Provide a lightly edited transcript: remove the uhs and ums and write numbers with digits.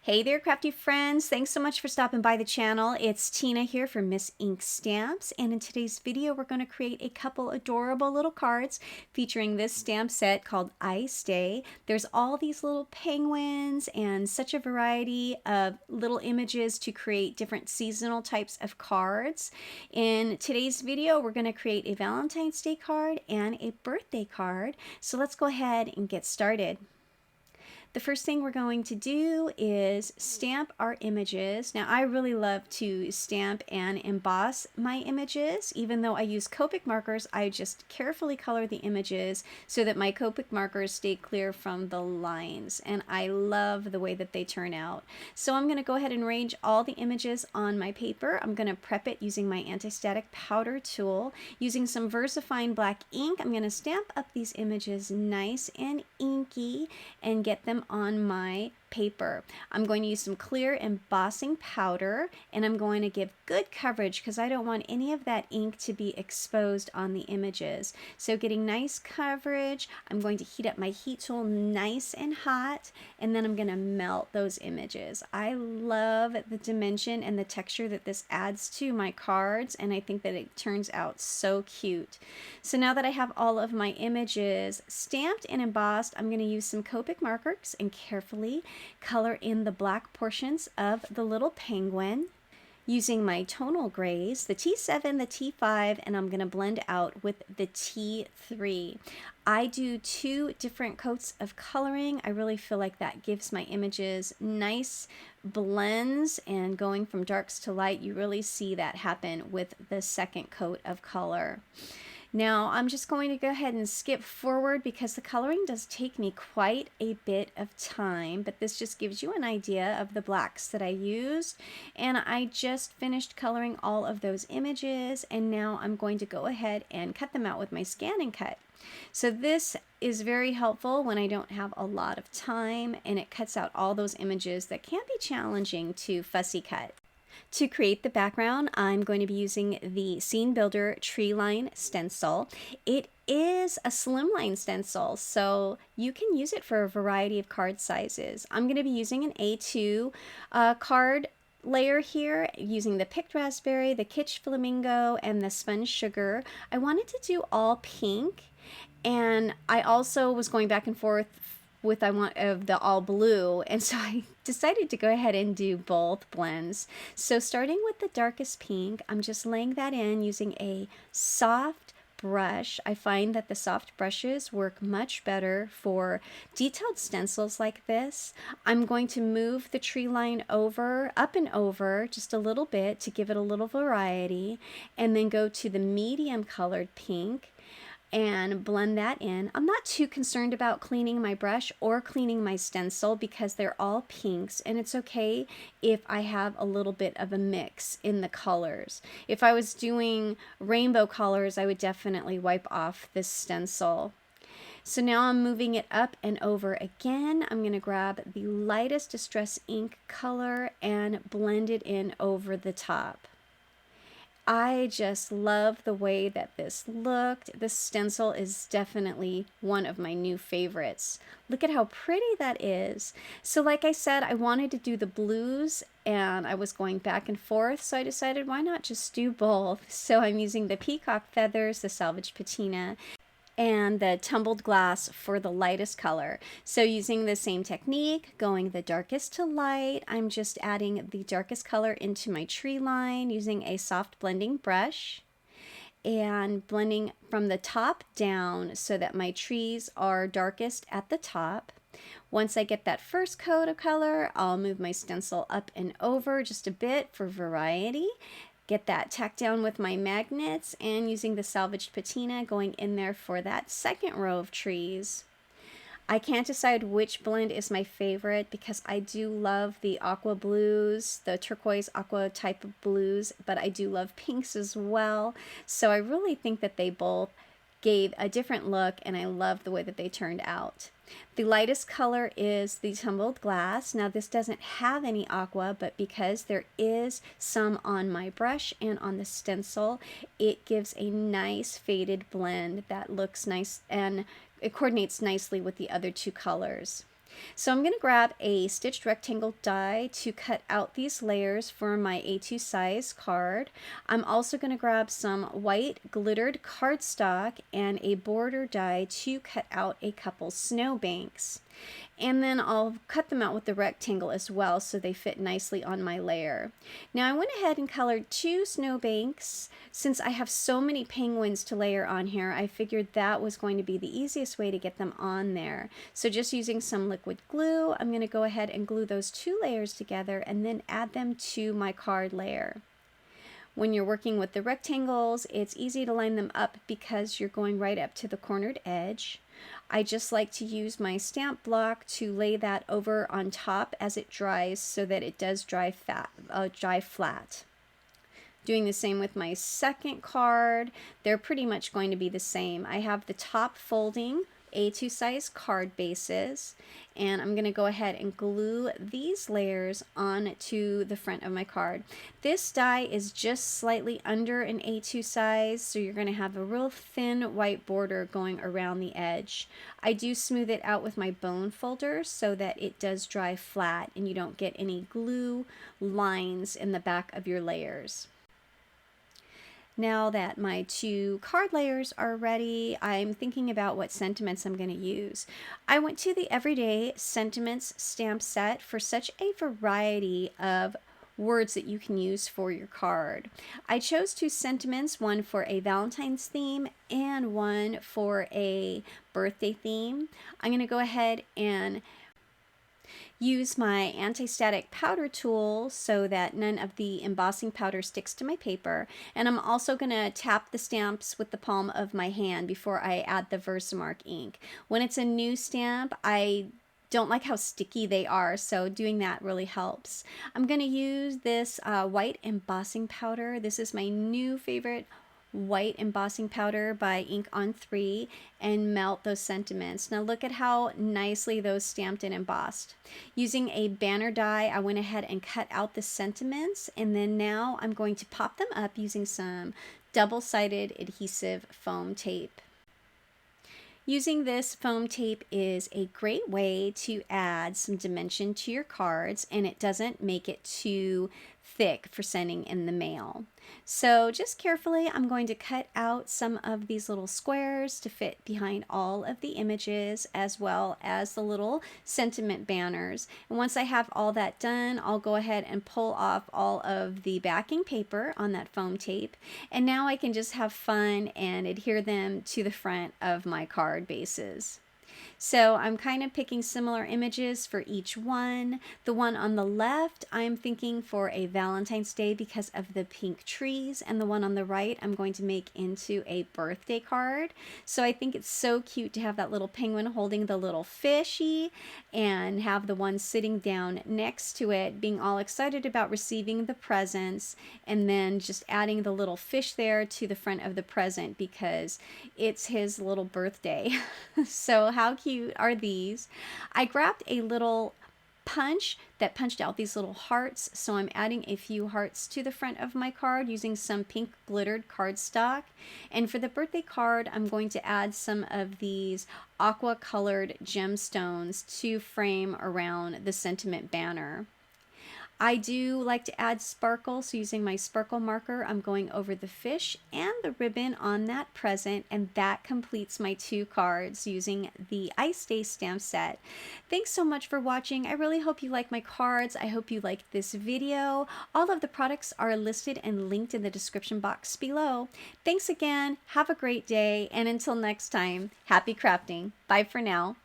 Hey there, crafty friends. Thanks so much for stopping by the channel. It's Tina here from Miss Ink Stamps, and in today's video we're going to create a couple adorable little cards featuring this stamp set called I Stay. There's all these little penguins and such a variety of little images to create different seasonal types of cards. In today's video we're going to create a Valentine's Day card and a birthday card. So let's go ahead and get started. The first thing we're going to do is stamp our images. Now I really love to stamp and emboss my images. Even though I use Copic markers, I just carefully color the images so that my Copic markers stay clear from the lines, and I love the way that they turn out. So I'm going to go ahead and arrange all the images on my paper. I'm going to prep it using my anti-static powder tool. Using some VersaFine black ink, I'm going to stamp up these images nice and inky and get them on my paper. I'm going to use some clear embossing powder, and I'm going to give good coverage because I don't want any of that ink to be exposed on the images. So getting nice coverage, I'm going to heat up my heat tool nice and hot, and then I'm going to melt those images. I love the dimension and the texture that this adds to my cards, and I think that it turns out so cute. So now that I have all of my images stamped and embossed, I'm going to use some Copic markers and carefully color in the black portions of the little penguin using my tonal grays, the T7, the T5, and I'm going to blend out with the T3. I do 2 different coats of coloring. I really feel like that gives my images nice blends, and going from darks to light, you really see that happen with the second coat of color. Now I'm just going to go ahead and skip forward because the coloring does take me quite a bit of time, but this just gives you an idea of the blacks that I used. And I just finished coloring all of those images, and now I'm going to go ahead and cut them out with my Scan and Cut. So this is very helpful when I don't have a lot of time, and it cuts out all those images that can be challenging to fussy cut. To create the background, I'm going to be using the Scene Builder Tree Line Stencil. It is a slimline stencil, so you can use it for a variety of card sizes. I'm going to be using an A2 card layer here, using the Picked Raspberry, the Kitsch Flamingo, and the Sponge Sugar. I wanted to do all pink, and I also was going back and forth with the all blue, and so I decided to go ahead and do both blends. So starting with the darkest pink, I'm just laying that in using a soft brush. I find that the soft brushes work much better for detailed stencils like this. I'm going to move the tree line over, up and over just a little bit to give it a little variety, and then go to the medium colored pink and blend that in. I'm not too concerned about cleaning my brush or cleaning my stencil because they're all pinks, and it's okay if I have a little bit of a mix in the colors. If I was doing rainbow colors, I would definitely wipe off this stencil. So now I'm moving it up and over again. I'm going to grab the lightest Distress ink color and blend it in over the top. I just love the way that this looked. This stencil is definitely one of my new favorites. Look at how pretty that is. So like I said, I wanted to do the blues and I was going back and forth, so I decided why not just do both. So I'm using the peacock feathers, the salvage patina, and the tumbled glass for the lightest color. So using the same technique, going the darkest to light, I'm just adding the darkest color into my tree line using a soft blending brush and blending from the top down so that my trees are darkest at the top. Once I get that first coat of color, I'll move my stencil up and over just a bit for variety. Get that tacked down with my magnets, and using the salvaged patina going in there for that second row of trees. I can't decide which blend is my favorite because I do love the aqua blues, the turquoise aqua type of blues, but I do love pinks as well. So I really think that they both gave a different look, and I love the way that they turned out. The lightest color is the tumbled glass. Now this doesn't have any aqua, but because there is some on my brush and on the stencil, it gives a nice faded blend that looks nice, and it coordinates nicely with the other 2 colors. So I'm going to grab a stitched rectangle die to cut out these layers for my A2 size card. I'm also going to grab some white glittered cardstock and a border die to cut out a couple snowbanks. And then I'll cut them out with the rectangle as well so they fit nicely on my layer. Now I went ahead and colored 2 snowbanks. Since I have so many penguins to layer on here, I figured that was going to be the easiest way to get them on there. So just using some liquid glue, I'm going to go ahead and glue those 2 layers together and then add them to my card layer. When you're working with the rectangles, it's easy to line them up because you're going right up to the cornered edge. I just like to use my stamp block to lay that over on top as it dries so that it does dry flat. Doing the same with my second card, they're pretty much going to be the same. I have the top folding A2 size card bases, and I'm going to go ahead and glue these layers onto the front of my card. This die is just slightly under an A2 size, so you're going to have a real thin white border going around the edge. I do smooth it out with my bone folder so that it does dry flat and you don't get any glue lines in the back of your layers. Now that my 2 card layers are ready, I'm thinking about what sentiments I'm going to use. I went to the Everyday Sentiments stamp set for such a variety of words that you can use for your card. I chose 2 sentiments, one for a Valentine's theme and one for a birthday theme. I'm going to go ahead and use my anti-static powder tool so that none of the embossing powder sticks to my paper, and I'm also going to tap the stamps with the palm of my hand before I add the Versamark ink. When it's a new stamp, I don't like how sticky they are, so doing that really helps. I'm going to use this white embossing powder. This is my new favorite white embossing powder by Ink on 3, and melt those sentiments. Now look at how nicely those stamped and embossed. Using a banner die, I went ahead and cut out the sentiments, and then now I'm going to pop them up using some double-sided adhesive foam tape. Using this foam tape is a great way to add some dimension to your cards, and it doesn't make it too thick for sending in the mail. So just carefully, I'm going to cut out some of these little squares to fit behind all of the images, as well as the little sentiment banners. And once I have all that done, I'll go ahead and pull off all of the backing paper on that foam tape. And now I can just have fun and adhere them to the front of my card bases. So I'm kind of picking similar images for each one. The one on the left, I'm thinking for a Valentine's Day because of the pink trees, and the one on the right, I'm going to make into a birthday card. So I think it's so cute to have that little penguin holding the little fishy and have the one sitting down next to it being all excited about receiving the presents, and then just adding the little fish there to the front of the present because it's his little birthday. So how cute are these? I grabbed a little punch that punched out these little hearts, so I'm adding a few hearts to the front of my card using some pink glittered cardstock. And for the birthday card, I'm going to add some of these aqua colored gemstones to frame around the sentiment banner. I do like to add sparkle, so using my sparkle marker, I'm going over the fish and the ribbon on that present, and that completes my 2 cards using the Ice Day stamp set. Thanks so much for watching. I really hope you like my cards. I hope you liked this video. All of the products are listed and linked in the description box below. Thanks again. Have a great day, and until next time, happy crafting. Bye for now.